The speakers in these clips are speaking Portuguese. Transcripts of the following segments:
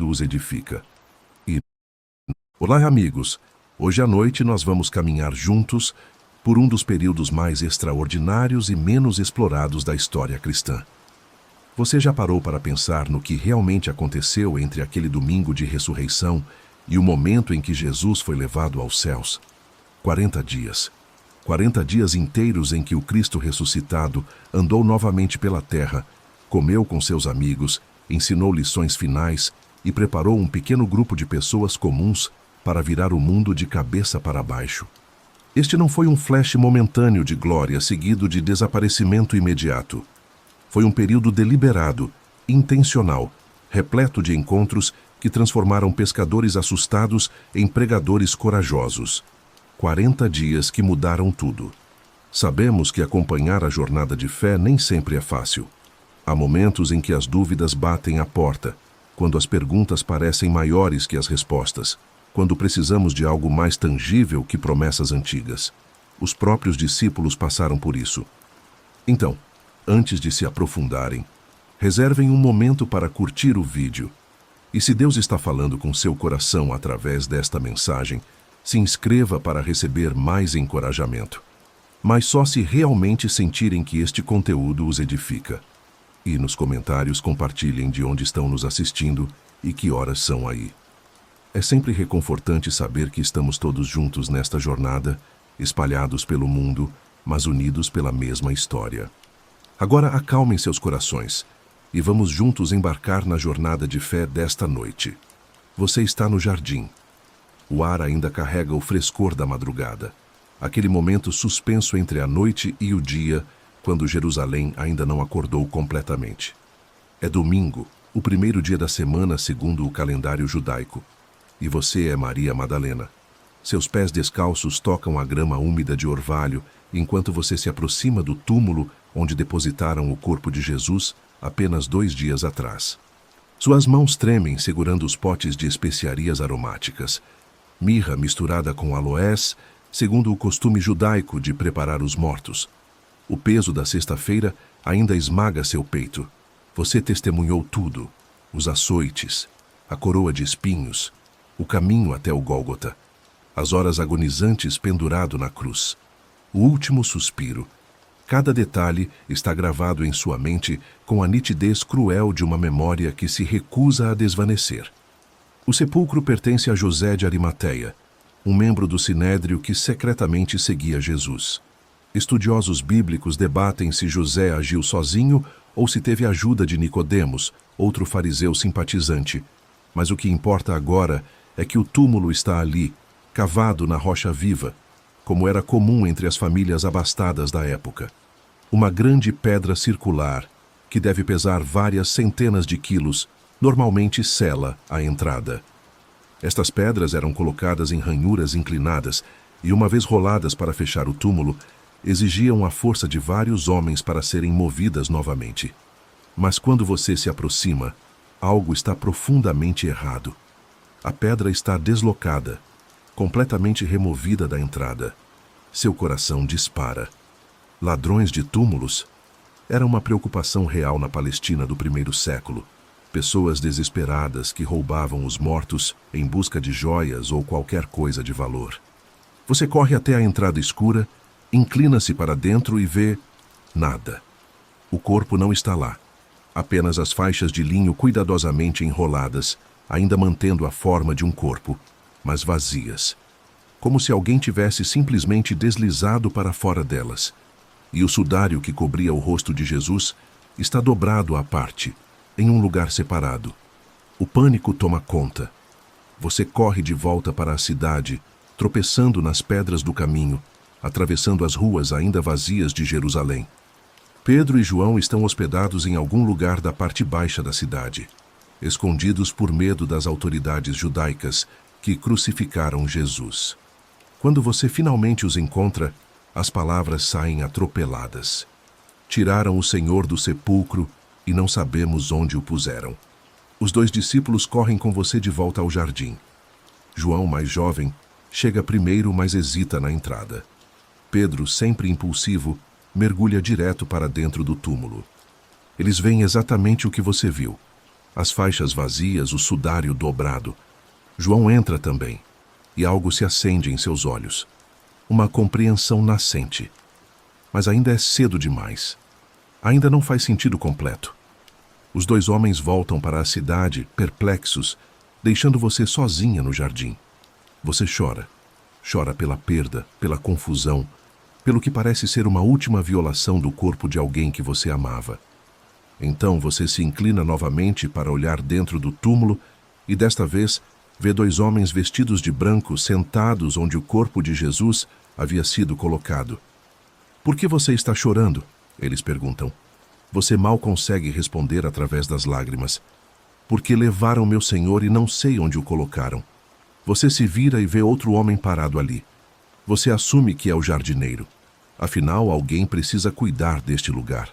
os edifica. E olá, amigos! Hoje à noite nós vamos caminhar juntos por um dos períodos mais extraordinários e menos explorados da história cristã. Você já parou para pensar no que realmente aconteceu entre aquele domingo de ressurreição e o momento em que Jesus foi levado aos céus? 40 dias. 40 dias inteiros em que o Cristo ressuscitado andou novamente pela terra, comeu com seus amigos, ensinou lições finais e preparou um pequeno grupo de pessoas comuns para virar o mundo de cabeça para baixo. Este não foi um flash momentâneo de glória seguido de desaparecimento imediato. Foi um período deliberado, intencional, repleto de encontros que transformaram pescadores assustados em pregadores corajosos. 40 dias que mudaram tudo. Sabemos que acompanhar a jornada de fé nem sempre é fácil. Há momentos em que as dúvidas batem à porta, quando as perguntas parecem maiores que as respostas, quando precisamos de algo mais tangível que promessas antigas. Os próprios discípulos passaram por isso. Então, antes de se aprofundarem, reservem um momento para curtir o vídeo. E se Deus está falando com seu coração através desta mensagem, se inscreva para receber mais encorajamento. Mas só se realmente sentirem que este conteúdo os edifica. E nos comentários compartilhem de onde estão nos assistindo e que horas são aí. É sempre reconfortante saber que estamos todos juntos nesta jornada, espalhados pelo mundo, mas unidos pela mesma história. Agora acalmem seus corações e vamos juntos embarcar na jornada de fé desta noite. Você está no jardim. O ar ainda carrega o frescor da madrugada, aquele momento suspenso entre a noite e o dia, quando Jerusalém ainda não acordou completamente. É domingo, o primeiro dia da semana segundo o calendário judaico. E você é Maria Madalena. Seus pés descalços tocam a grama úmida de orvalho, enquanto você se aproxima do túmulo onde depositaram o corpo de Jesus apenas 2 dias atrás. Suas mãos tremem segurando os potes de especiarias aromáticas. Mirra misturada com aloés, segundo o costume judaico de preparar os mortos. O peso da sexta-feira ainda esmaga seu peito. Você testemunhou tudo: os açoites, a coroa de espinhos, o caminho até o Gólgota, as horas agonizantes pendurado na cruz, o último suspiro. Cada detalhe está gravado em sua mente com a nitidez cruel de uma memória que se recusa a desvanecer. O sepulcro pertence a José de Arimateia, um membro do Sinédrio que secretamente seguia Jesus. Estudiosos bíblicos debatem se José agiu sozinho ou se teve ajuda de Nicodemos, outro fariseu simpatizante. Mas o que importa agora é que o túmulo está ali, cavado na rocha viva, como era comum entre as famílias abastadas da época. Uma grande pedra circular, que deve pesar várias centenas de quilos, normalmente sela a entrada. Estas pedras eram colocadas em ranhuras inclinadas e, uma vez roladas para fechar o túmulo, exigiam a força de vários homens para serem movidas novamente. Mas quando você se aproxima, algo está profundamente errado. A pedra está deslocada, completamente removida da entrada. Seu coração dispara. Ladrões de túmulos? Era uma preocupação real na Palestina do primeiro século. Pessoas desesperadas que roubavam os mortos em busca de joias ou qualquer coisa de valor. Você corre até a entrada escura, inclina-se para dentro e vê nada. O corpo não está lá. Apenas as faixas de linho cuidadosamente enroladas, ainda mantendo a forma de um corpo, mas vazias. Como se alguém tivesse simplesmente deslizado para fora delas. E o sudário que cobria o rosto de Jesus está dobrado à parte, em um lugar separado. O pânico toma conta. Você corre de volta para a cidade, tropeçando nas pedras do caminho, atravessando as ruas ainda vazias de Jerusalém. Pedro e João estão hospedados em algum lugar da parte baixa da cidade, escondidos por medo das autoridades judaicas que crucificaram Jesus. Quando você finalmente os encontra, as palavras saem atropeladas. Tiraram o Senhor do sepulcro e não sabemos onde o puseram. Os 2 discípulos correm com você de volta ao jardim. João, mais jovem, chega primeiro, mas hesita na entrada. Pedro, sempre impulsivo, mergulha direto para dentro do túmulo. Eles veem exatamente o que você viu. as faixas vazias, o sudário dobrado. João entra também, e algo se acende em seus olhos. Uma compreensão nascente. Mas ainda é cedo demais. Ainda não faz sentido completo. Os dois homens voltam para a cidade, perplexos, deixando você sozinha no jardim. Você chora. Chora pela perda, pela confusão, pelo que parece ser uma última violação do corpo de alguém que você amava. Então você se inclina novamente para olhar dentro do túmulo e desta vez vê dois homens vestidos de branco sentados onde o corpo de Jesus havia sido colocado. "Por que você está chorando?" eles perguntam. Você mal consegue responder através das lágrimas. "Porque levaram meu Senhor e não sei onde o colocaram." Você se vira e vê outro homem parado ali. Você assume que é o jardineiro. Afinal, alguém precisa cuidar deste lugar.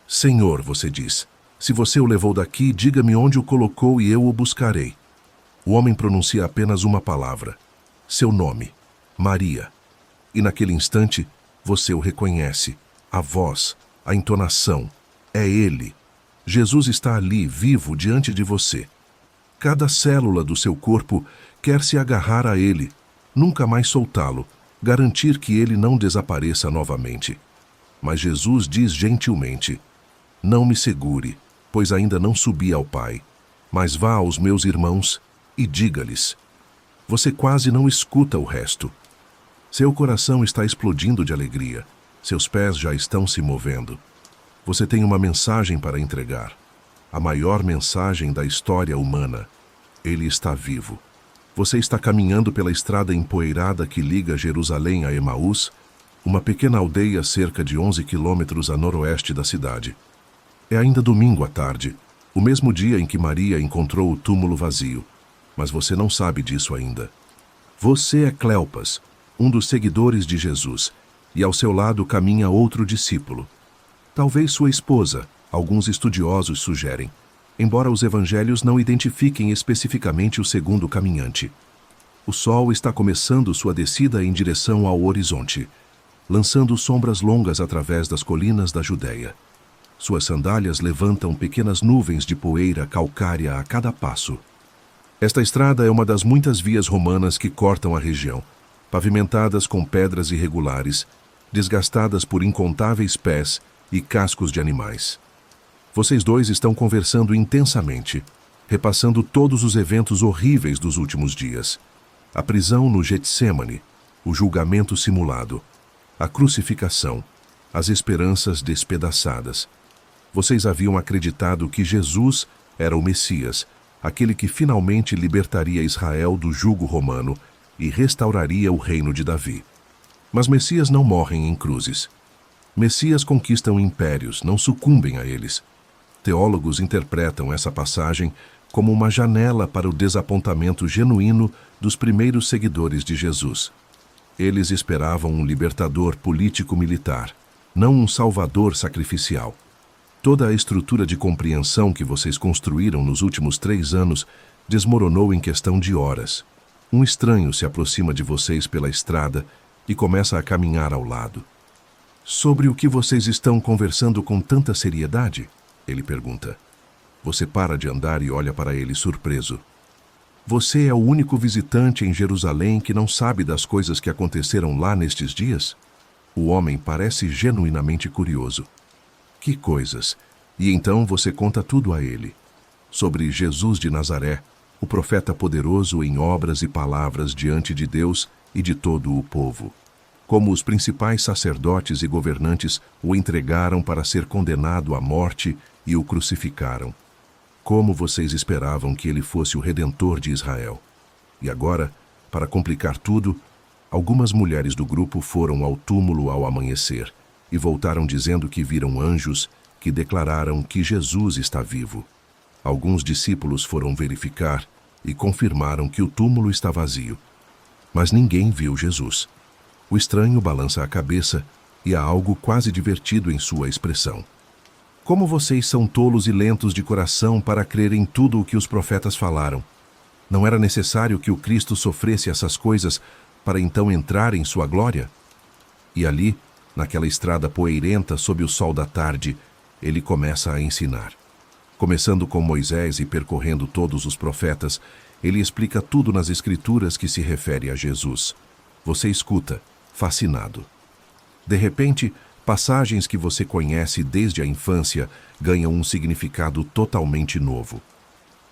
"Senhor", você diz, "se você o levou daqui, diga-me onde o colocou e eu o buscarei." O homem pronuncia apenas uma palavra. Seu nome. Maria. E naquele instante, você o reconhece. A voz, a entonação. É ele. Jesus está ali, vivo, diante de você. Cada célula do seu corpo quer se agarrar a ele, nunca mais soltá-lo, garantir que ele não desapareça novamente. Mas Jesus diz gentilmente: "Não me segure, pois ainda não subi ao Pai, mas vá aos meus irmãos e diga-lhes." Você quase não escuta o resto. Seu coração está explodindo de alegria. Seus pés já estão se movendo. Você tem uma mensagem para entregar. A maior mensagem da história humana. Ele está vivo. Você está caminhando pela estrada empoeirada que liga Jerusalém a Emaús, uma pequena aldeia cerca de 11 quilômetros a noroeste da cidade. É ainda domingo à tarde, o mesmo dia em que Maria encontrou o túmulo vazio, mas você não sabe disso ainda. Você é Cleopas, um dos seguidores de Jesus, e ao seu lado caminha outro discípulo. Talvez sua esposa, alguns estudiosos sugerem, embora os evangelhos não identifiquem especificamente o segundo caminhante. O sol está começando sua descida em direção ao horizonte, lançando sombras longas através das colinas da Judéia. Suas sandálias levantam pequenas nuvens de poeira calcária a cada passo. Esta estrada é uma das muitas vias romanas que cortam a região, pavimentadas com pedras irregulares, desgastadas por incontáveis pés e cascos de animais. Vocês dois estão conversando intensamente, repassando todos os eventos horríveis dos últimos dias. A prisão no Getsêmani, o julgamento simulado, a crucificação, as esperanças despedaçadas. Vocês haviam acreditado que Jesus era o Messias, aquele que finalmente libertaria Israel do jugo romano e restauraria o reino de Davi. Mas Messias não morrem em cruzes. Messias conquistam impérios, não sucumbem a eles. Teólogos interpretam essa passagem como uma janela para o desapontamento genuíno dos primeiros seguidores de Jesus. Eles esperavam um libertador político-militar, não um salvador sacrificial. Toda a estrutura de compreensão que vocês construíram nos últimos 3 anos desmoronou em questão de horas. Um estranho se aproxima de vocês pela estrada e começa a caminhar ao lado. "Sobre o que vocês estão conversando com tanta seriedade?" ele pergunta. Você para de andar e olha para ele surpreso. "Você é o único visitante em Jerusalém que não sabe das coisas que aconteceram lá nestes dias?" O homem parece genuinamente curioso. "Que coisas?" E então você conta tudo a ele. Sobre Jesus de Nazaré, o profeta poderoso em obras e palavras diante de Deus e de todo o povo. Como os principais sacerdotes e governantes o entregaram para ser condenado à morte e o crucificaram. Como vocês esperavam que ele fosse o Redentor de Israel. E agora, para complicar tudo, algumas mulheres do grupo foram ao túmulo ao amanhecer e voltaram dizendo que viram anjos que declararam que Jesus está vivo. Alguns discípulos foram verificar e confirmaram que o túmulo está vazio. Mas ninguém viu Jesus. O estranho balança a cabeça e há algo quase divertido em sua expressão. "Como vocês são tolos e lentos de coração para crer em tudo o que os profetas falaram. Não era necessário que o Cristo sofresse essas coisas para então entrar em sua glória?" E ali, naquela estrada poeirenta sob o sol da tarde, ele começa a ensinar. Começando com Moisés e percorrendo todos os profetas, ele explica tudo nas Escrituras que se refere a Jesus. Você escuta, fascinado. De repente, passagens que você conhece desde a infância ganham um significado totalmente novo.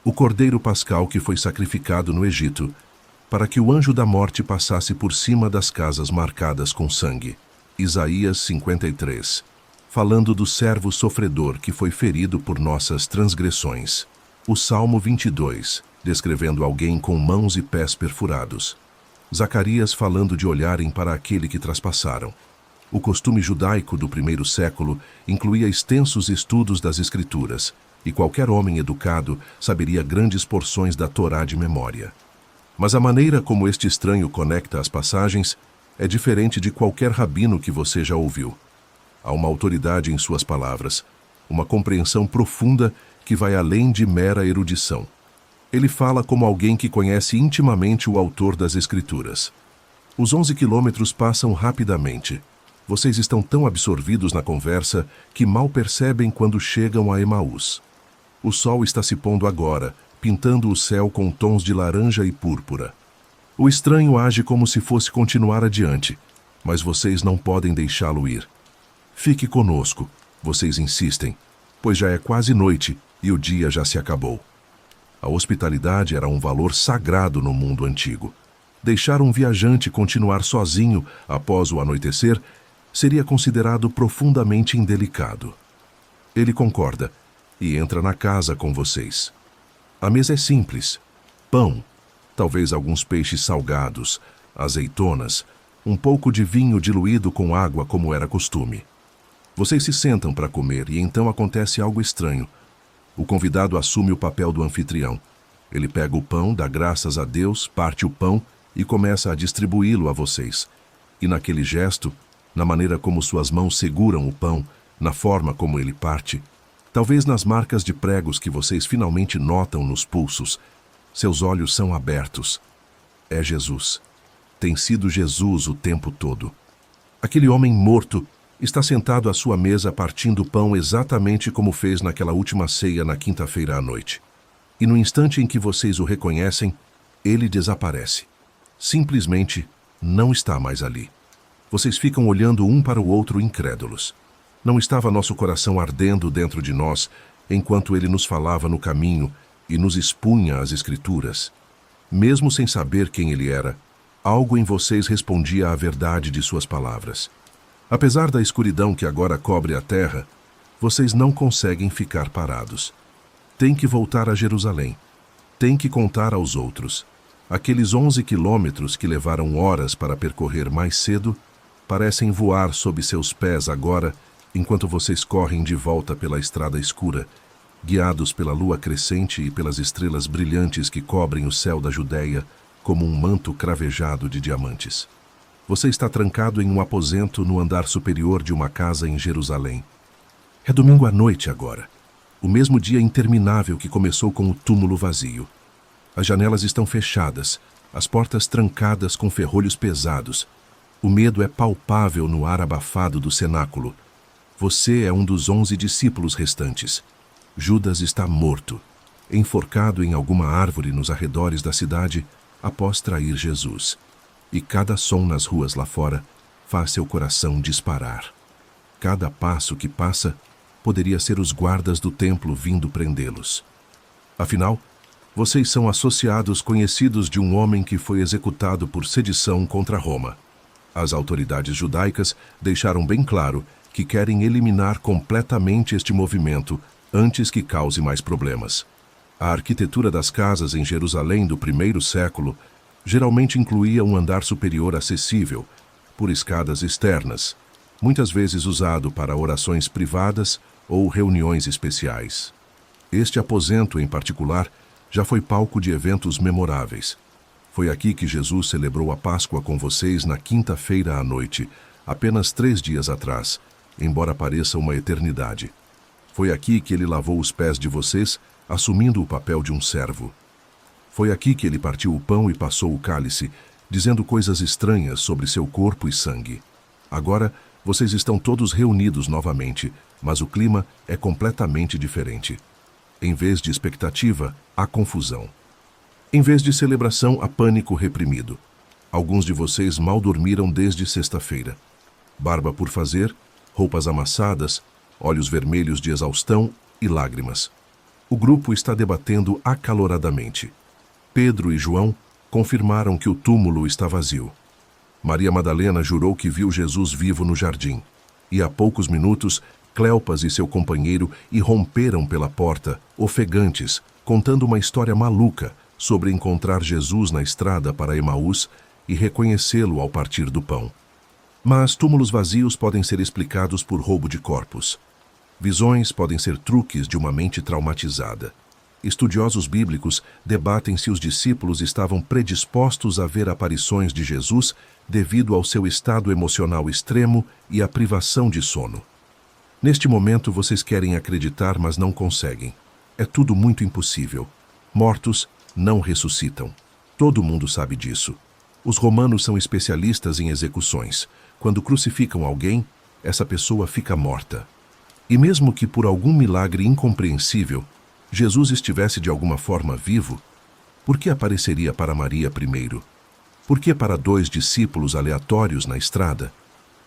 O Cordeiro Pascal que foi sacrificado no Egito, para que o anjo da morte passasse por cima das casas marcadas com sangue. Isaías 53. Falando do servo sofredor que foi ferido por nossas transgressões. O Salmo 22, descrevendo alguém com mãos e pés perfurados. Zacarias falando de olharem para aquele que traspassaram. O costume judaico do primeiro século incluía extensos estudos das Escrituras, e qualquer homem educado saberia grandes porções da Torá de memória. Mas a maneira como este estranho conecta as passagens é diferente de qualquer rabino que você já ouviu. Há uma autoridade em suas palavras, uma compreensão profunda que vai além de mera erudição. Ele fala como alguém que conhece intimamente o autor das Escrituras. Os 11 quilômetros passam rapidamente. Vocês estão tão absorvidos na conversa que mal percebem quando chegam a Emaús. O sol está se pondo agora, pintando o céu com tons de laranja e púrpura. O estranho age como se fosse continuar adiante, mas vocês não podem deixá-lo ir. Fique conosco, vocês insistem, pois já é quase noite e o dia já se acabou. A hospitalidade era um valor sagrado no mundo antigo. Deixar um viajante continuar sozinho após o anoitecer seria considerado profundamente indelicado. Ele concorda e entra na casa com vocês. A mesa é simples: pão, talvez alguns peixes salgados, azeitonas, um pouco de vinho diluído com água como era costume. Vocês se sentam para comer e então acontece algo estranho. O convidado assume o papel do anfitrião. Ele pega o pão, dá graças a Deus, parte o pão e começa a distribuí-lo a vocês. E naquele gesto, na maneira como suas mãos seguram o pão, na forma como ele parte, talvez nas marcas de pregos que vocês finalmente notam nos pulsos, seus olhos são abertos. É Jesus. Tem sido Jesus o tempo todo. Aquele homem morto está sentado à sua mesa partindo o pão exatamente como fez naquela última ceia na quinta-feira à noite. E no instante em que vocês o reconhecem, ele desaparece. Simplesmente não está mais ali. Vocês ficam olhando um para o outro incrédulos. Não estava nosso coração ardendo dentro de nós enquanto ele nos falava no caminho e nos expunha as Escrituras? Mesmo sem saber quem ele era, algo em vocês respondia à verdade de suas palavras. Apesar da escuridão que agora cobre a terra, vocês não conseguem ficar parados. Tem que voltar a Jerusalém. Tem que contar aos outros. Aqueles 11 quilômetros que levaram horas para percorrer mais cedo parecem voar sob seus pés agora, enquanto vocês correm de volta pela estrada escura, guiados pela lua crescente e pelas estrelas brilhantes que cobrem o céu da Judéia como um manto cravejado de diamantes. Você está trancado em um aposento no andar superior de uma casa em Jerusalém. É domingo à noite agora, o mesmo dia interminável que começou com o túmulo vazio. As janelas estão fechadas, as portas trancadas com ferrolhos pesados. O medo é palpável no ar abafado do cenáculo. Você é um dos 11 discípulos restantes. Judas está morto, enforcado em alguma árvore nos arredores da cidade após trair Jesus. E cada som nas ruas lá fora faz seu coração disparar. Cada passo que passa poderia ser os guardas do templo vindo prendê-los. Afinal, vocês são associados conhecidos de um homem que foi executado por sedição contra Roma. As autoridades judaicas deixaram bem claro que querem eliminar completamente este movimento antes que cause mais problemas. A arquitetura das casas em Jerusalém do primeiro século geralmente incluía um andar superior acessível, por escadas externas, muitas vezes usado para orações privadas ou reuniões especiais. Este aposento, em particular, já foi palco de eventos memoráveis. Foi aqui que Jesus celebrou a Páscoa com vocês na quinta-feira à noite, apenas 3 dias atrás, embora pareça uma eternidade. Foi aqui que ele lavou os pés de vocês, assumindo o papel de um servo. Foi aqui que ele partiu o pão e passou o cálice, dizendo coisas estranhas sobre seu corpo e sangue. Agora, vocês estão todos reunidos novamente, mas o clima é completamente diferente. Em vez de expectativa, há confusão. Em vez de celebração, há pânico reprimido. Alguns de vocês mal dormiram desde sexta-feira. Barba por fazer, roupas amassadas, olhos vermelhos de exaustão e lágrimas. O grupo está debatendo acaloradamente. Pedro e João confirmaram que o túmulo está vazio. Maria Madalena jurou que viu Jesus vivo no jardim. E há poucos minutos, Cleopas e seu companheiro irromperam pela porta, ofegantes, contando uma história maluca sobre encontrar Jesus na estrada para Emaús e reconhecê-lo ao partir do pão. Mas túmulos vazios podem ser explicados por roubo de corpos. Visões podem ser truques de uma mente traumatizada. Estudiosos bíblicos debatem se os discípulos estavam predispostos a ver aparições de Jesus devido ao seu estado emocional extremo e à privação de sono. Neste momento vocês querem acreditar, mas não conseguem. É tudo muito impossível. Mortos não ressuscitam. Todo mundo sabe disso. Os romanos são especialistas em execuções. Quando crucificam alguém, essa pessoa fica morta. E mesmo que por algum milagre incompreensível, Jesus estivesse de alguma forma vivo, por que apareceria para Maria primeiro? Por que para 2 discípulos aleatórios na estrada?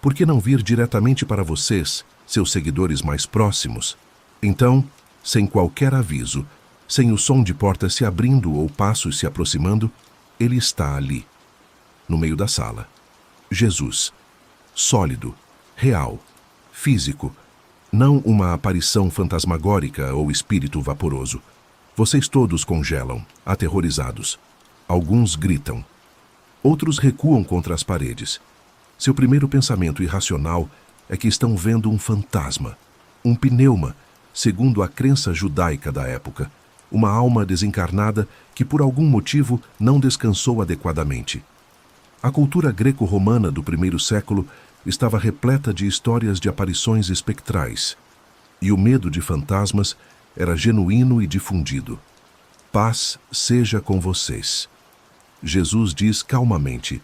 Por que não vir diretamente para vocês, seus seguidores mais próximos? Então, sem qualquer aviso, sem o som de portas se abrindo ou passos se aproximando, ele está ali, no meio da sala. Jesus, sólido, real, físico, não uma aparição fantasmagórica ou espírito vaporoso. Vocês todos congelam, aterrorizados. Alguns gritam. Outros recuam contra as paredes. Seu primeiro pensamento irracional é que estão vendo um fantasma, um pneuma, segundo a crença judaica da época, uma alma desencarnada que por algum motivo não descansou adequadamente. A cultura greco-romana do primeiro século estava repleta de histórias de aparições espectrais, e o medo de fantasmas era genuíno e difundido. Paz seja com vocês. Jesus diz calmamente,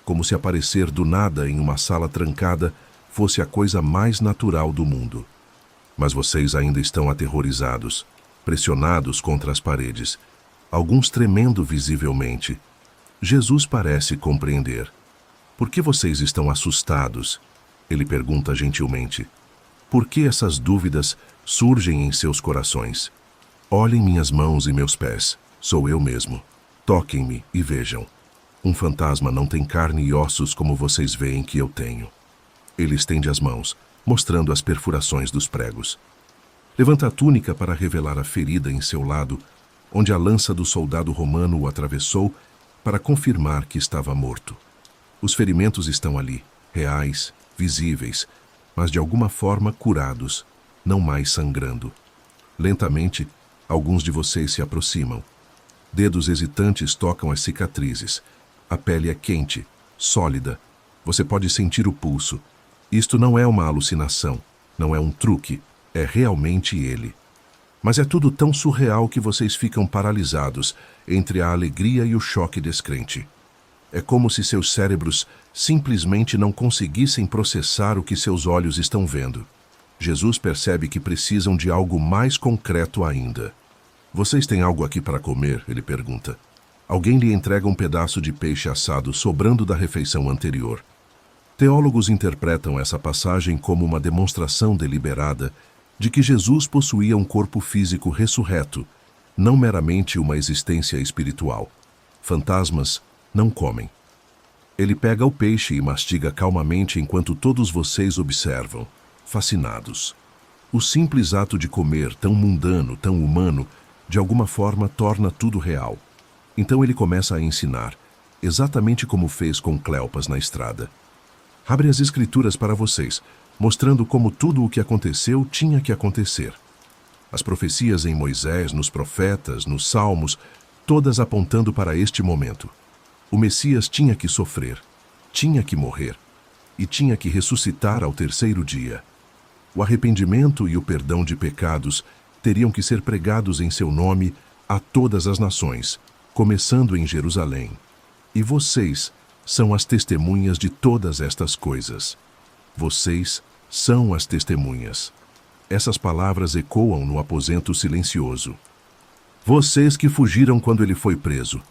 como se aparecer do nada em uma sala trancada fosse a coisa mais natural do mundo. Mas vocês ainda estão aterrorizados, pressionados contra as paredes, alguns tremendo visivelmente. Jesus parece compreender. Por que vocês estão assustados? Ele pergunta gentilmente. Por que essas dúvidas surgem em seus corações? Olhem minhas mãos e meus pés. Sou eu mesmo. Toquem-me e vejam. Um fantasma não tem carne e ossos como vocês veem que eu tenho. Ele estende as mãos, mostrando as perfurações dos pregos. Levanta a túnica para revelar a ferida em seu lado, onde a lança do soldado romano o atravessou para confirmar que estava morto. Os ferimentos estão ali, reais, visíveis, mas de alguma forma curados, não mais sangrando. Lentamente, alguns de vocês se aproximam. Dedos hesitantes tocam as cicatrizes. A pele é quente, sólida. Você pode sentir o pulso. Isto não é uma alucinação, não é um truque, é realmente ele. Mas é tudo tão surreal que vocês ficam paralisados entre a alegria e o choque descrente. É como se seus cérebros simplesmente não conseguissem processar o que seus olhos estão vendo. Jesus percebe que precisam de algo mais concreto ainda. Vocês têm algo aqui para comer? Ele pergunta. Alguém lhe entrega um pedaço de peixe assado sobrando da refeição anterior. Teólogos interpretam essa passagem como uma demonstração deliberada de que Jesus possuía um corpo físico ressurreto, não meramente uma existência espiritual. Fantasmas não comem. Ele pega o peixe e mastiga calmamente enquanto todos vocês observam, fascinados. O simples ato de comer, tão mundano, tão humano, de alguma forma torna tudo real. Então ele começa a ensinar, exatamente como fez com Cleopas na estrada. Abre as escrituras para vocês, mostrando como tudo o que aconteceu tinha que acontecer. As profecias em Moisés, nos profetas, nos salmos, todas apontando para este momento. O Messias tinha que sofrer, tinha que morrer e tinha que ressuscitar ao terceiro dia. O arrependimento e o perdão de pecados teriam que ser pregados em seu nome a todas as nações, começando em Jerusalém. E vocês são as testemunhas de todas estas coisas. Vocês são as testemunhas. Essas palavras ecoam no aposento silencioso. Vocês que fugiram quando ele foi preso.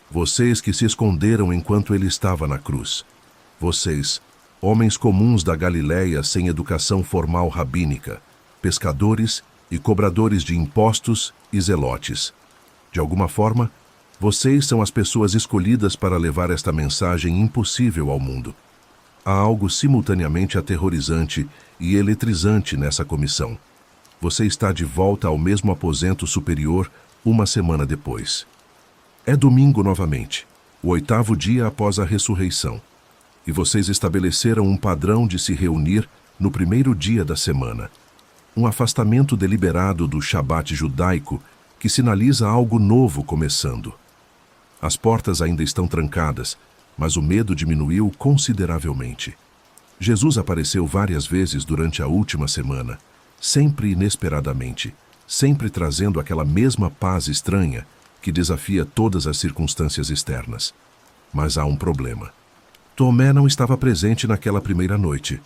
Vocês que se esconderam enquanto ele estava na cruz. Vocês, homens comuns da Galiléia sem educação formal rabínica, pescadores e cobradores de impostos e zelotes. De alguma forma, vocês são as pessoas escolhidas para levar esta mensagem impossível ao mundo. Há algo simultaneamente aterrorizante e eletrizante nessa comissão. Você está de volta ao mesmo aposento superior uma semana depois. É domingo novamente, o 8º dia após a ressurreição, e vocês estabeleceram um padrão de se reunir no primeiro dia da semana. Um afastamento deliberado do Shabat judaico que sinaliza algo novo começando. As portas ainda estão trancadas, mas o medo diminuiu consideravelmente. Jesus apareceu várias vezes durante a última semana, sempre inesperadamente, sempre trazendo aquela mesma paz estranha que desafia todas as circunstâncias externas. Mas há um problema. Tomé não estava presente naquela primeira noite.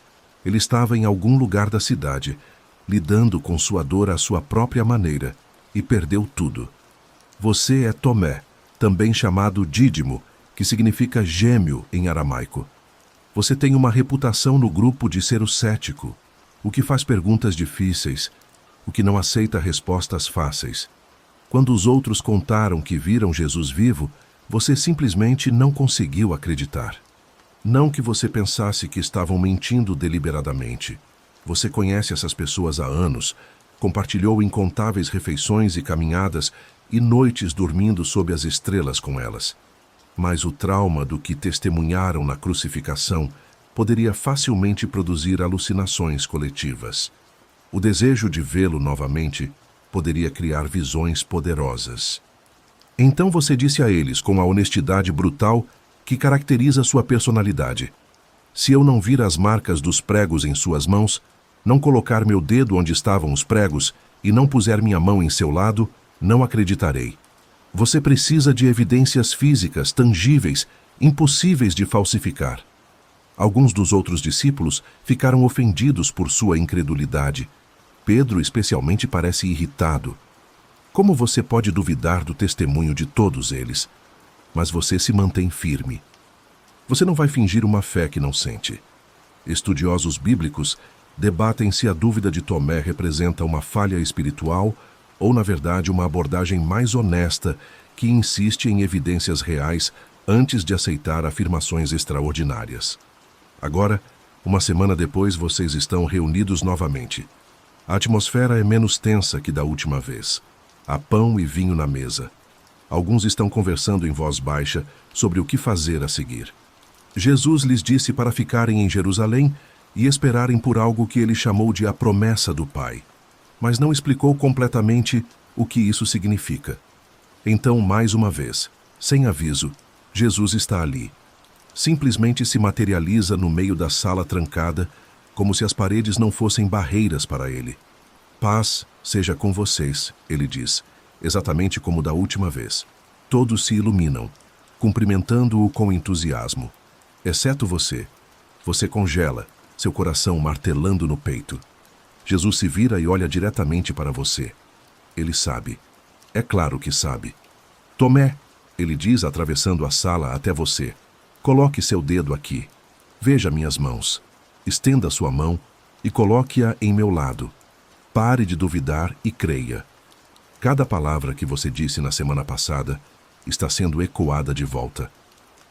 Ele estava em algum lugar da cidade, lidando com sua dor à sua própria maneira, e perdeu tudo. Você é Tomé, também chamado Dídimo, que significa gêmeo em aramaico. Você tem uma reputação no grupo de ser o cético, o que faz perguntas difíceis, o que não aceita respostas fáceis. Quando os outros contaram que viram Jesus vivo, você simplesmente não conseguiu acreditar. Não que você pensasse que estavam mentindo deliberadamente. Você conhece essas pessoas há anos, compartilhou incontáveis refeições e caminhadas e noites dormindo sob as estrelas com elas. Mas o trauma do que testemunharam na crucificação poderia facilmente produzir alucinações coletivas. O desejo de vê-lo novamente poderia criar visões poderosas. Então você disse a eles, com a honestidade brutal que caracteriza sua personalidade: se eu não vir as marcas dos pregos em suas mãos, não colocar meu dedo onde estavam os pregos e não puser minha mão em seu lado, não acreditarei. Você precisa de evidências físicas, tangíveis, impossíveis de falsificar. Alguns dos outros discípulos ficaram ofendidos por sua incredulidade. Pedro especialmente parece irritado. Como você pode duvidar do testemunho de todos eles? Mas você se mantém firme. Você não vai fingir uma fé que não sente. Estudiosos bíblicos debatem se a dúvida de Tomé representa uma falha espiritual ou, na verdade, uma abordagem mais honesta que insiste em evidências reais antes de aceitar afirmações extraordinárias. Agora, uma semana depois, vocês estão reunidos novamente. A atmosfera é menos tensa que da última vez. Há pão e vinho na mesa. Alguns estão conversando em voz baixa sobre o que fazer a seguir. Jesus lhes disse para ficarem em Jerusalém e esperarem por algo que ele chamou de a promessa do Pai, mas não explicou completamente o que isso significa. Então, mais uma vez, sem aviso, Jesus está ali. Simplesmente se materializa no meio da sala trancada, como se as paredes não fossem barreiras para ele. Paz seja com vocês, ele diz, exatamente como da última vez. Todos se iluminam, cumprimentando-o com entusiasmo. Exceto você. Você congela, seu coração martelando no peito. Jesus se vira e olha diretamente para você. Ele sabe. É claro que sabe. Tomé, ele diz atravessando a sala até você. Coloque seu dedo aqui. Veja minhas mãos. Estenda sua mão e coloque-a em meu lado. Pare de duvidar e creia. Cada palavra que você disse na semana passada está sendo ecoada de volta.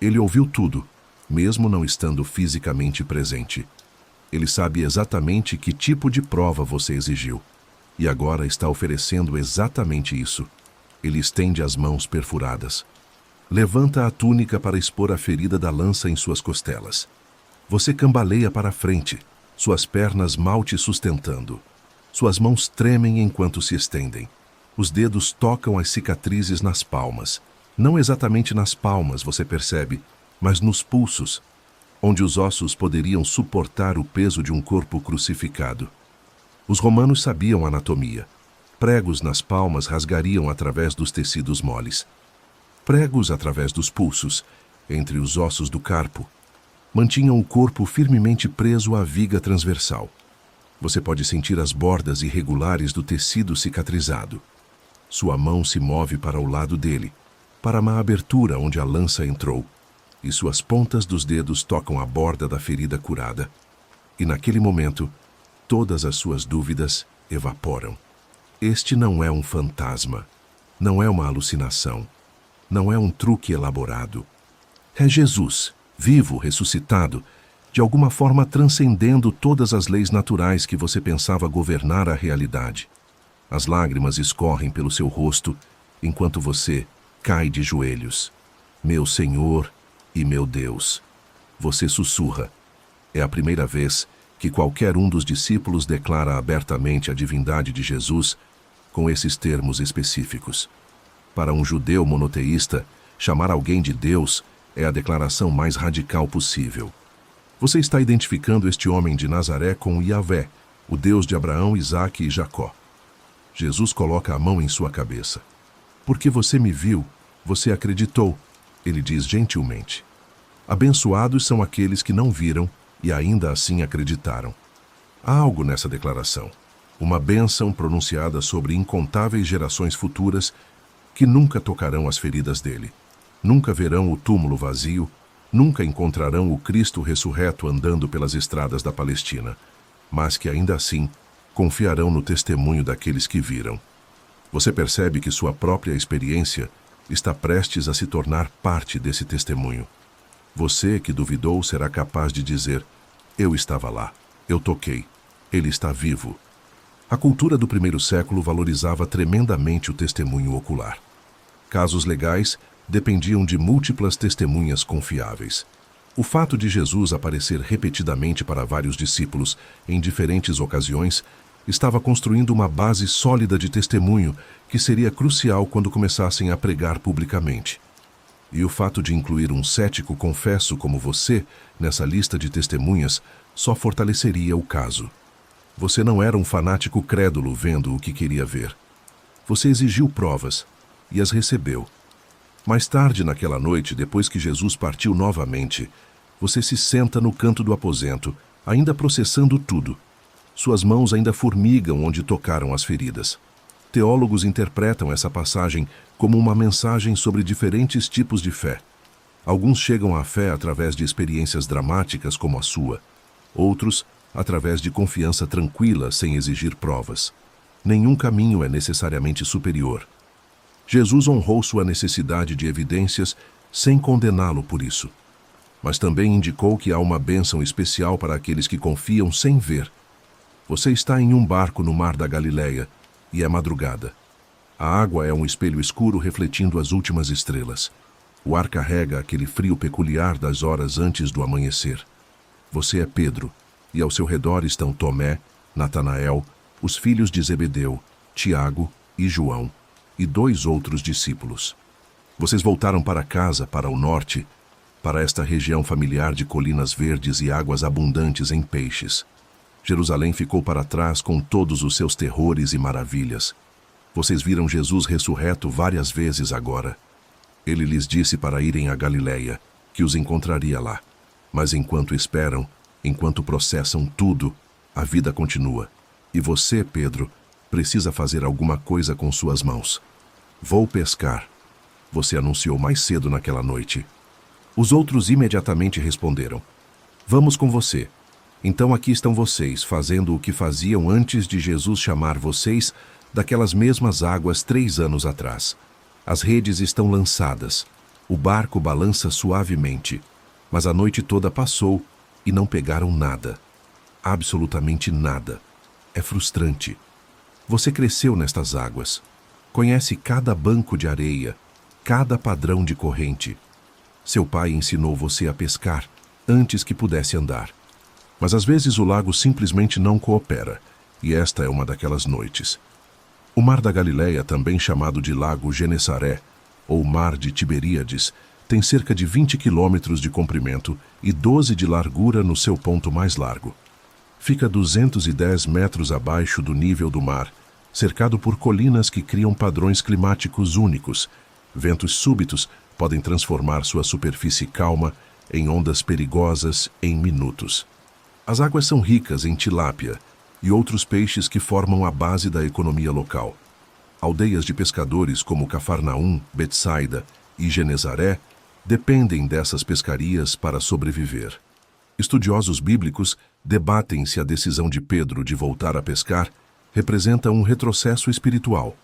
Ele ouviu tudo, mesmo não estando fisicamente presente. Ele sabe exatamente que tipo de prova você exigiu. E agora está oferecendo exatamente isso. Ele estende as mãos perfuradas. Levanta a túnica para expor a ferida da lança em suas costelas. Você cambaleia para frente, suas pernas mal te sustentando. Suas mãos tremem enquanto se estendem. Os dedos tocam as cicatrizes nas palmas. Não exatamente nas palmas, você percebe, mas nos pulsos, onde os ossos poderiam suportar o peso de um corpo crucificado. Os romanos sabiam anatomia. Pregos nas palmas rasgariam através dos tecidos moles. Pregos através dos pulsos, entre os ossos do carpo, mantinham o corpo firmemente preso à viga transversal. Você pode sentir as bordas irregulares do tecido cicatrizado. Sua mão se move para o lado dele, para uma abertura onde a lança entrou, e suas pontas dos dedos tocam a borda da ferida curada. E naquele momento, todas as suas dúvidas evaporam. Este não é um fantasma, não é uma alucinação, não é um truque elaborado. É Jesus, vivo, ressuscitado, de alguma forma transcendendo todas as leis naturais que você pensava governar a realidade. As lágrimas escorrem pelo seu rosto enquanto você cai de joelhos. Meu Senhor e meu Deus. Você sussurra. É a primeira vez que qualquer um dos discípulos declara abertamente a divindade de Jesus com esses termos específicos. Para um judeu monoteísta, chamar alguém de Deus é a declaração mais radical possível. Você está identificando este homem de Nazaré com Yahvé, o Deus de Abraão, Isaque e Jacó. Jesus coloca a mão em sua cabeça. Porque você me viu, você acreditou, ele diz gentilmente. Abençoados são aqueles que não viram e ainda assim acreditaram. Há algo nessa declaração, uma bênção pronunciada sobre incontáveis gerações futuras que nunca tocarão as feridas dele, nunca verão o túmulo vazio, nunca encontrarão o Cristo ressurreto andando pelas estradas da Palestina, mas que ainda assim confiarão no testemunho daqueles que viram. Você percebe que sua própria experiência está prestes a se tornar parte desse testemunho. Você que duvidou será capaz de dizer: eu estava lá, eu toquei, ele está vivo. A cultura do primeiro século valorizava tremendamente o testemunho ocular. Casos legais dependiam de múltiplas testemunhas confiáveis. O fato de Jesus aparecer repetidamente para vários discípulos em diferentes ocasiões estava construindo uma base sólida de testemunho que seria crucial quando começassem a pregar publicamente. E o fato de incluir um cético confesso como você nessa lista de testemunhas só fortaleceria o caso. Você não era um fanático crédulo vendo o que queria ver. Você exigiu provas e as recebeu. Mais tarde naquela noite, depois que Jesus partiu novamente, você se senta no canto do aposento, ainda processando tudo. Suas mãos ainda formigam onde tocaram as feridas. Teólogos interpretam essa passagem como uma mensagem sobre diferentes tipos de fé. Alguns chegam à fé através de experiências dramáticas como a sua. Outros, através de confiança tranquila sem exigir provas. Nenhum caminho é necessariamente superior. Jesus honrou sua necessidade de evidências sem condená-lo por isso. Mas também indicou que há uma bênção especial para aqueles que confiam sem ver. Você está em um barco no mar da Galileia e é madrugada. A água é um espelho escuro refletindo as últimas estrelas. O ar carrega aquele frio peculiar das horas antes do amanhecer. Você é Pedro, e ao seu redor estão Tomé, Natanael, os filhos de Zebedeu, Tiago e João, e 2 outros discípulos. Vocês voltaram para casa, para o norte, para esta região familiar de colinas verdes e águas abundantes em peixes. Jerusalém ficou para trás com todos os seus terrores e maravilhas. Vocês viram Jesus ressurreto várias vezes agora. Ele lhes disse para irem a Galileia, que os encontraria lá. Mas enquanto esperam, enquanto processam tudo, a vida continua. E você, Pedro, precisa fazer alguma coisa com suas mãos. Vou pescar. Você anunciou mais cedo naquela noite. Os outros imediatamente responderam: vamos com você. Então aqui estão vocês, fazendo o que faziam antes de Jesus chamar vocês daquelas mesmas águas 3 anos atrás. As redes estão lançadas. O barco balança suavemente. Mas a noite toda passou e não pegaram nada. Absolutamente nada. É frustrante. Você cresceu nestas águas. Conhece cada banco de areia, cada padrão de corrente. Seu pai ensinou você a pescar antes que pudesse andar. Mas às vezes o lago simplesmente não coopera, e esta é uma daquelas noites. O Mar da Galileia, também chamado de Lago Genesaré, ou Mar de Tiberíades, tem cerca de 20 quilômetros de comprimento e 12 de largura no seu ponto mais largo. Fica 210 metros abaixo do nível do mar, cercado por colinas que criam padrões climáticos únicos. Ventos súbitos podem transformar sua superfície calma em ondas perigosas em minutos. As águas são ricas em tilápia, e outros peixes que formam a base da economia local. Aldeias de pescadores como Cafarnaum, Betsaida e Genezaré dependem dessas pescarias para sobreviver. Estudiosos bíblicos debatem se a decisão de Pedro de voltar a pescar representa um retrocesso espiritual,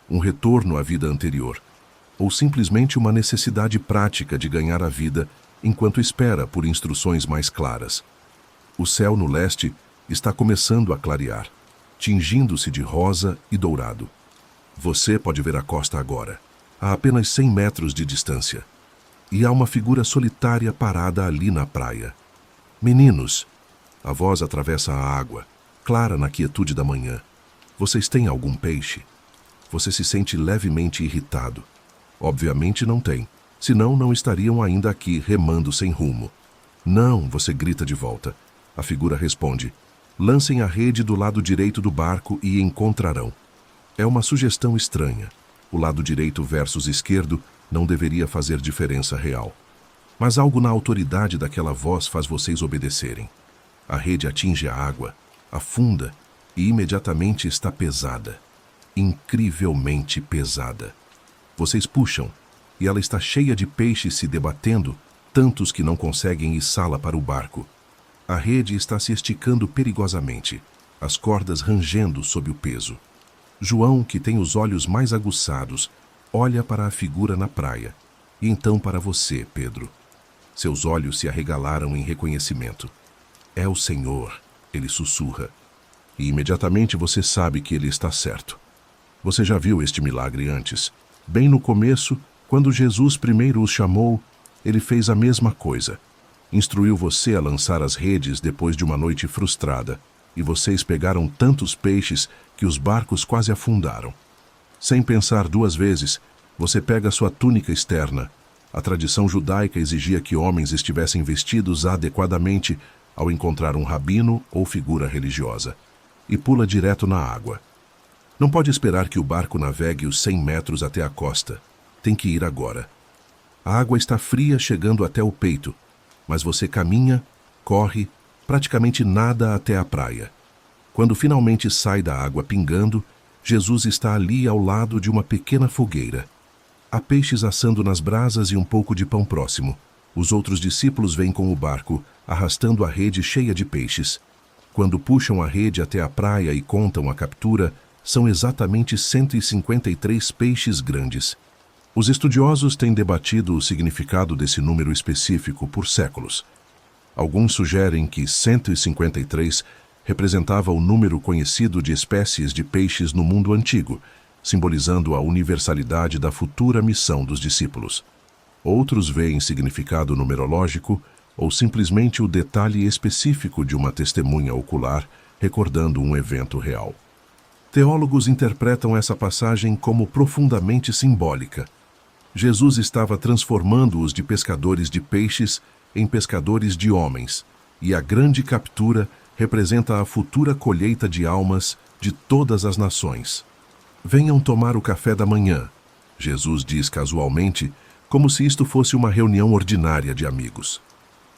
um retorno à vida anterior, ou simplesmente uma necessidade prática de ganhar a vida enquanto espera por instruções mais claras. O céu no leste está começando a clarear, tingindo-se de rosa e dourado. Você pode ver a costa agora, a apenas 100 metros de distância. E há uma figura solitária parada ali na praia. Meninos, a voz atravessa a água, clara na quietude da manhã. Vocês têm algum peixe? Você se sente levemente irritado. Obviamente não tem, senão não estariam ainda aqui remando sem rumo. Não, você grita de volta. A figura responde: lancem a rede do lado direito do barco e encontrarão. É uma sugestão estranha. O lado direito versus esquerdo não deveria fazer diferença real. Mas algo na autoridade daquela voz faz vocês obedecerem. A rede atinge a água, afunda e imediatamente está pesada. Incrivelmente pesada. Vocês puxam e ela está cheia de peixes se debatendo, tantos que não conseguem içá-la para o barco. A rede está se esticando perigosamente, as cordas rangendo sob o peso. João, que tem os olhos mais aguçados, olha para a figura na praia, e então para você, Pedro. Seus olhos se arregalaram em reconhecimento. É o Senhor, ele sussurra. E imediatamente você sabe que ele está certo. Você já viu este milagre antes. Bem no começo, quando Jesus primeiro os chamou, ele fez a mesma coisa. Instruiu você a lançar as redes depois de uma noite frustrada, e vocês pegaram tantos peixes que os barcos quase afundaram. Sem pensar duas vezes, você pega sua túnica externa. A tradição judaica exigia que homens estivessem vestidos adequadamente ao encontrar um rabino ou figura religiosa, e pula direto na água. Não pode esperar que o barco navegue os 100 metros até a costa. Tem que ir agora. A água está fria chegando até o peito, mas você caminha, corre, praticamente nada até a praia. Quando finalmente sai da água pingando, Jesus está ali ao lado de uma pequena fogueira. Há peixes assando nas brasas e um pouco de pão próximo. Os outros discípulos vêm com o barco, arrastando a rede cheia de peixes. Quando puxam a rede até a praia e contam a captura, são exatamente 153 peixes grandes. Os estudiosos têm debatido o significado desse número específico por séculos. Alguns sugerem que 153 representava o número conhecido de espécies de peixes no mundo antigo, simbolizando a universalidade da futura missão dos discípulos. Outros veem significado numerológico ou simplesmente o detalhe específico de uma testemunha ocular recordando um evento real. Teólogos interpretam essa passagem como profundamente simbólica. Jesus estava transformando-os de pescadores de peixes em pescadores de homens, e a grande captura representa a futura colheita de almas de todas as nações. Venham tomar o café da manhã, Jesus diz casualmente, como se isto fosse uma reunião ordinária de amigos.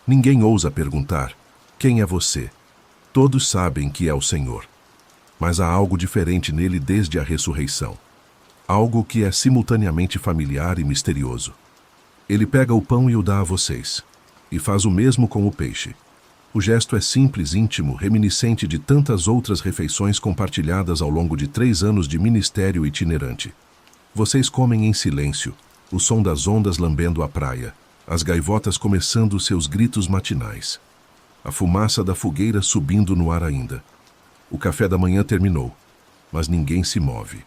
Ninguém ousa perguntar: quem é você? Todos sabem que é o Senhor. Mas há algo diferente nele desde a ressurreição. Algo que é simultaneamente familiar e misterioso. Ele pega o pão e o dá a vocês, e faz o mesmo com o peixe. O gesto é simples, íntimo, reminiscente de tantas outras refeições compartilhadas ao longo de 3 anos de ministério itinerante. Vocês comem em silêncio, o som das ondas lambendo a praia, as gaivotas começando seus gritos matinais, a fumaça da fogueira subindo no ar ainda. O café da manhã terminou, mas ninguém se move.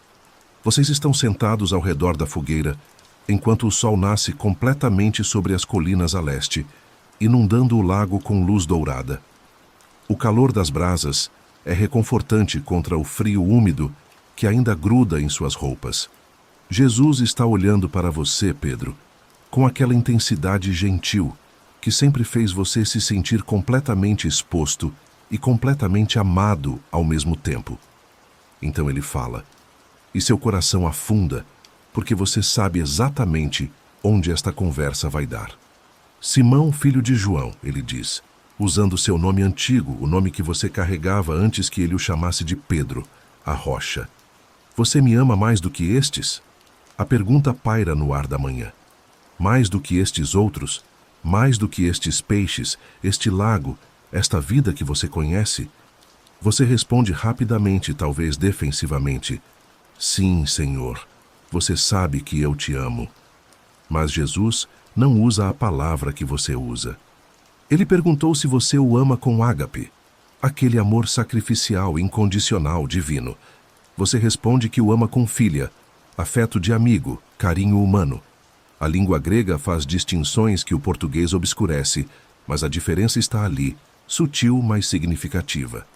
Vocês estão sentados ao redor da fogueira, enquanto o sol nasce completamente sobre as colinas a leste, inundando o lago com luz dourada. O calor das brasas é reconfortante contra o frio úmido que ainda gruda em suas roupas. Jesus está olhando para você, Pedro, com aquela intensidade gentil que sempre fez você se sentir completamente exposto e completamente amado ao mesmo tempo. Então ele fala, e seu coração afunda, porque você sabe exatamente onde esta conversa vai dar. Simão, filho de João, ele diz, usando seu nome antigo, o nome que você carregava antes que ele o chamasse de Pedro, a rocha. Você me ama mais do que estes? A pergunta paira no ar da manhã. Mais do que estes outros? Mais do que estes peixes, este lago, esta vida que você conhece? Você responde rapidamente, talvez defensivamente: sim, Senhor, você sabe que eu te amo. Mas Jesus não usa a palavra que você usa. Ele perguntou se você o ama com ágape, aquele amor sacrificial, incondicional, divino. Você responde que o ama com filia, afeto de amigo, carinho humano. A língua grega faz distinções que o português obscurece, mas a diferença está ali, sutil, mas significativa.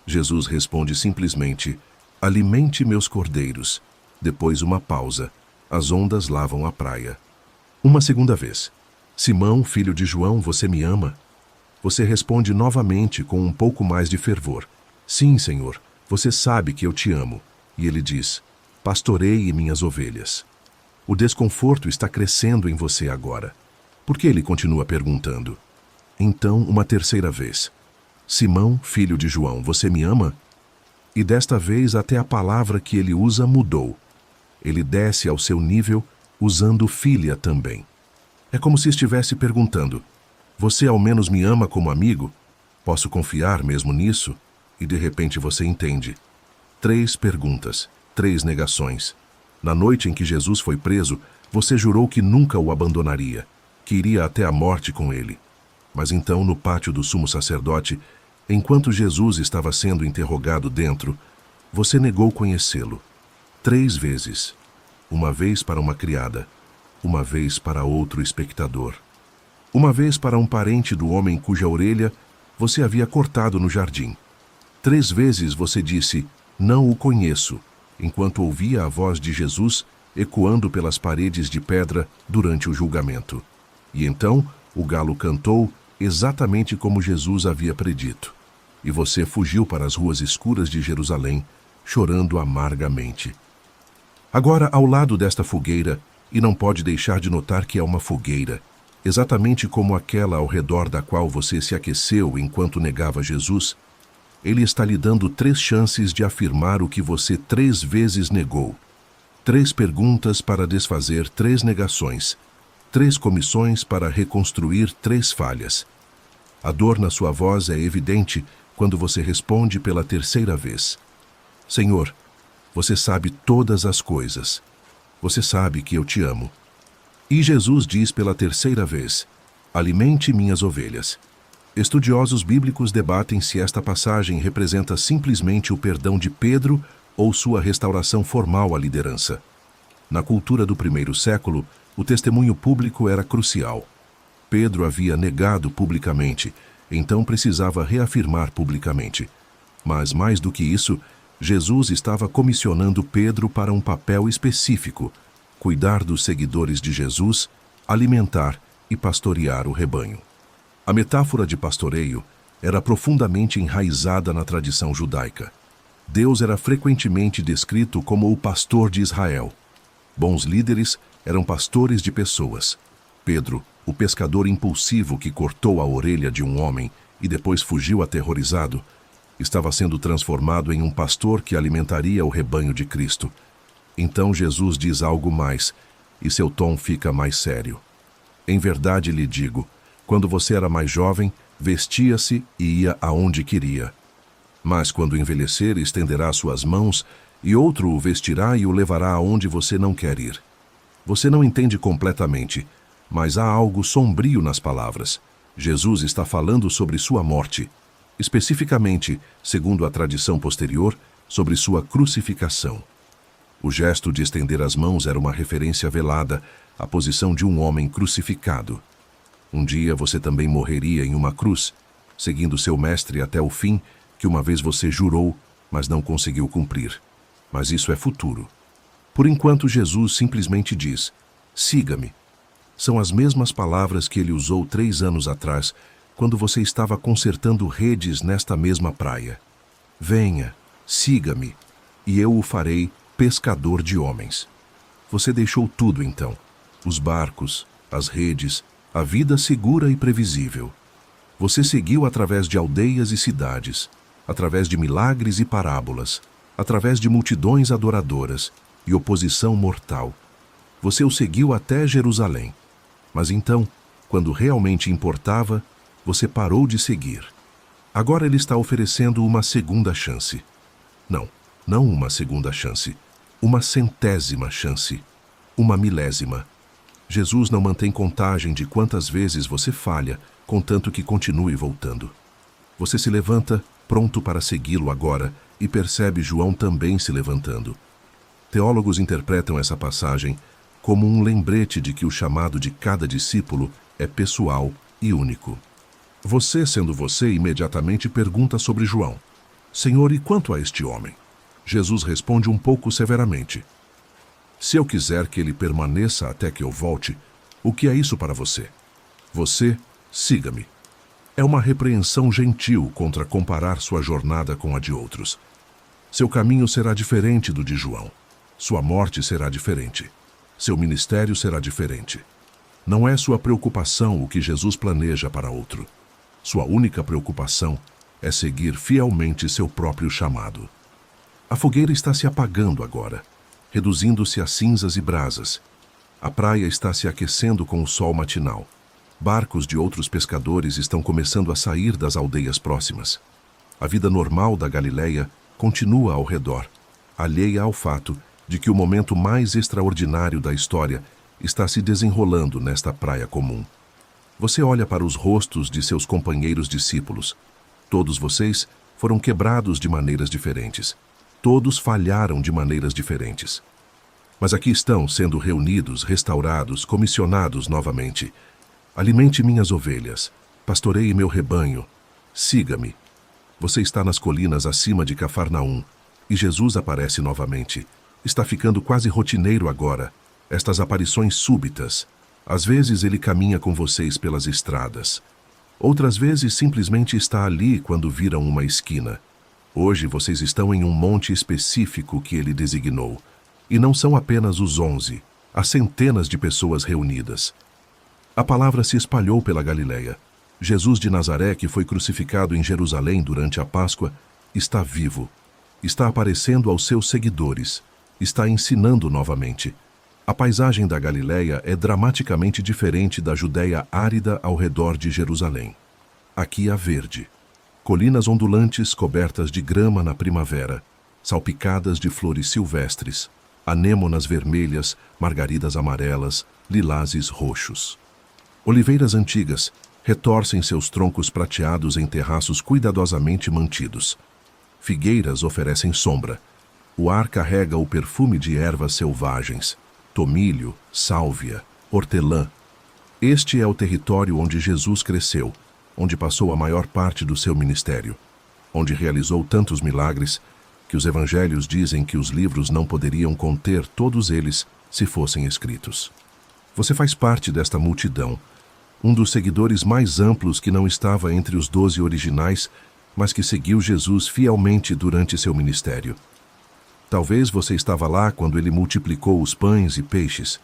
Jesus responde simplesmente: alimente meus cordeiros. Depois uma pausa. As ondas lavam a praia. Uma segunda vez: Simão, filho de João, você me ama? Você responde novamente com um pouco mais de fervor: sim, Senhor, você sabe que eu te amo. E ele diz: pastoreie minhas ovelhas. O desconforto está crescendo em você agora. Por que ele continua perguntando? Então, uma terceira vez: Simão, filho de João, você me ama? E desta vez até a palavra que ele usa mudou. Ele desce ao seu nível, usando filia também. É como se estivesse perguntando: você ao menos me ama como amigo? Posso confiar mesmo nisso? E de repente você entende. 3 perguntas, 3 negações. Na noite em que Jesus foi preso, você jurou que nunca o abandonaria, que iria até a morte com ele. Mas então, no pátio do sumo sacerdote, enquanto Jesus estava sendo interrogado dentro, você negou conhecê-lo. 3 vezes. Uma vez para uma criada, uma vez para outro espectador. Uma vez para um parente do homem cuja orelha você havia cortado no jardim. 3 vezes você disse: não o conheço, enquanto ouvia a voz de Jesus ecoando pelas paredes de pedra durante o julgamento. E então o galo cantou exatamente como Jesus havia predito. E você fugiu para as ruas escuras de Jerusalém, chorando amargamente. Agora, ao lado desta fogueira, e não pode deixar de notar que é uma fogueira, exatamente como aquela ao redor da qual você se aqueceu enquanto negava Jesus, ele está lhe dando 3 chances de afirmar o que você 3 vezes negou. 3 perguntas para desfazer 3 negações. 3 comissões para reconstruir 3 falhas. A dor na sua voz é evidente quando você responde pela 3ª vez: Senhor, você sabe todas as coisas. Você sabe que eu te amo. E Jesus diz pela 3ª vez: alimente minhas ovelhas. Estudiosos bíblicos debatem se esta passagem representa simplesmente o perdão de Pedro ou sua restauração formal à liderança. Na cultura do primeiro século, o testemunho público era crucial. Pedro havia negado publicamente, então precisava reafirmar publicamente. Mas mais do que isso, Jesus estava comissionando Pedro para um papel específico: cuidar dos seguidores de Jesus, alimentar e pastorear o rebanho. A metáfora de pastoreio era profundamente enraizada na tradição judaica. Deus era frequentemente descrito como o pastor de Israel. Bons líderes eram pastores de pessoas. Pedro, o pescador impulsivo que cortou a orelha de um homem e depois fugiu aterrorizado, estava sendo transformado em um pastor que alimentaria o rebanho de Cristo. Então Jesus diz algo mais, e seu tom fica mais sério. Em verdade lhe digo, quando você era mais jovem, vestia-se e ia aonde queria. Mas quando envelhecer, estenderá suas mãos, e outro o vestirá e o levará aonde você não quer ir. Você não entende completamente, mas há algo sombrio nas palavras. Jesus está falando sobre sua morte, especificamente, segundo a tradição posterior, sobre sua crucificação. O gesto de estender as mãos era uma referência velada à posição de um homem crucificado. Um dia você também morreria em uma cruz, seguindo seu mestre até o fim, que uma vez você jurou, mas não conseguiu cumprir. Mas isso é futuro. Por enquanto, Jesus simplesmente diz: siga-me. São as mesmas palavras que ele usou 3 anos atrás, quando você estava consertando redes nesta mesma praia. Venha, siga-me, e eu o farei pescador de homens. Você deixou tudo então: os barcos, as redes, a vida segura e previsível. Você seguiu através de aldeias e cidades, através de milagres e parábolas, através de multidões adoradoras e oposição mortal. Você o seguiu até Jerusalém. Mas então, quando realmente importava, você parou de seguir. Agora ele está oferecendo uma segunda chance. Não uma segunda chance. Uma 100ª chance. Uma 1000ª. Jesus não mantém contagem de quantas vezes você falha, contanto que continue voltando. Você se levanta, pronto para segui-lo agora, e percebe João também se levantando. Teólogos interpretam essa passagem como um lembrete de que o chamado de cada discípulo é pessoal e único. Você, sendo você, imediatamente pergunta sobre João. Senhor, e quanto a este homem? Jesus responde um pouco severamente. Se eu quiser que ele permaneça até que eu volte, o que é isso para você? Você, siga-me. É uma repreensão gentil contra comparar sua jornada com a de outros. Seu caminho será diferente do de João. Sua morte será diferente. Seu ministério será diferente. Não é sua preocupação o que Jesus planeja para outro. Sua única preocupação é seguir fielmente seu próprio chamado. A fogueira está se apagando agora, reduzindo-se a cinzas e brasas. A praia está se aquecendo com o sol matinal. Barcos de outros pescadores estão começando a sair das aldeias próximas. A vida normal da Galileia continua ao redor, alheia ao fato de que o momento mais extraordinário da história está se desenrolando nesta praia comum. Você olha para os rostos de seus companheiros discípulos. Todos vocês foram quebrados de maneiras diferentes. Todos falharam de maneiras diferentes. Mas aqui estão sendo reunidos, restaurados, comissionados novamente. Alimente minhas ovelhas, pastoreie meu rebanho, siga-me. Você está nas colinas acima de Cafarnaum, e Jesus aparece novamente. Está ficando quase rotineiro agora, estas aparições súbitas. Às vezes ele caminha com vocês pelas estradas. Outras vezes simplesmente está ali quando viram uma esquina. Hoje vocês estão em um monte específico que ele designou. E não são apenas os 11, há centenas de pessoas reunidas. A palavra se espalhou pela Galileia. Jesus de Nazaré, que foi crucificado em Jerusalém durante a Páscoa, está vivo. Está aparecendo aos seus seguidores. Está ensinando novamente. A paisagem da Galileia é dramaticamente diferente da Judéia árida ao redor de Jerusalém. Aqui há verde. Colinas ondulantes cobertas de grama na primavera, salpicadas de flores silvestres, anêmonas vermelhas, margaridas amarelas, lilazes roxos. Oliveiras antigas retorcem seus troncos prateados em terraços cuidadosamente mantidos. Figueiras oferecem sombra. O ar carrega o perfume de ervas selvagens, tomilho, sálvia, hortelã. Este é o território onde Jesus cresceu, onde passou a maior parte do seu ministério, onde realizou tantos milagres que os evangelhos dizem que os livros não poderiam conter todos eles se fossem escritos. Você faz parte desta multidão, um dos seguidores mais amplos que não estava entre os 12 originais, mas que seguiu Jesus fielmente durante seu ministério. Talvez você estava lá quando ele multiplicou os pães e peixes,